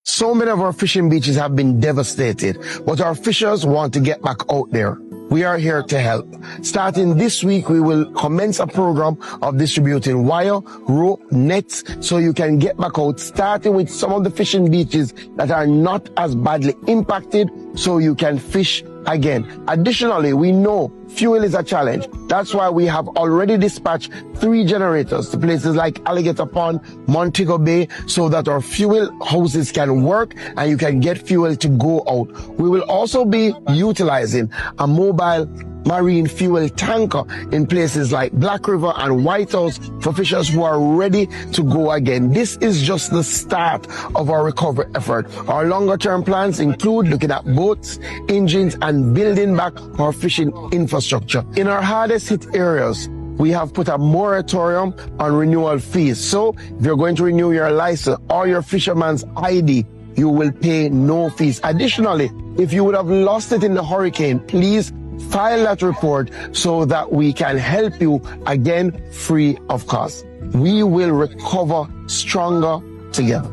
So many of our fishing beaches have been devastated, but our fishers want to get back out there. We are here to help. Starting this week, we will commence a program of distributing wire, rope, nets, so you can get back out, starting with some of the fishing beaches that are not as badly impacted, so you can fish again. Additionally, we know fuel is a challenge. That's why we have already dispatched 3 generators to places like Alligator Pond, Montego Bay, so that our fuel houses can work and you can get fuel to go out. We will also be utilizing a mobile marine fuel tanker in places like Black River and White House for fishers who are ready to go again. This is just the start of our recovery effort. Our longer term plans include looking at boats, engines, and building back our fishing infrastructure. In our hardest hit areas, we have put a moratorium on renewal fees. So if you're going to renew your license or your fisherman's ID, you will pay no fees. Additionally, if you would have lost it in the hurricane, please file that report so that we can help you again free of cost. We will recover stronger together.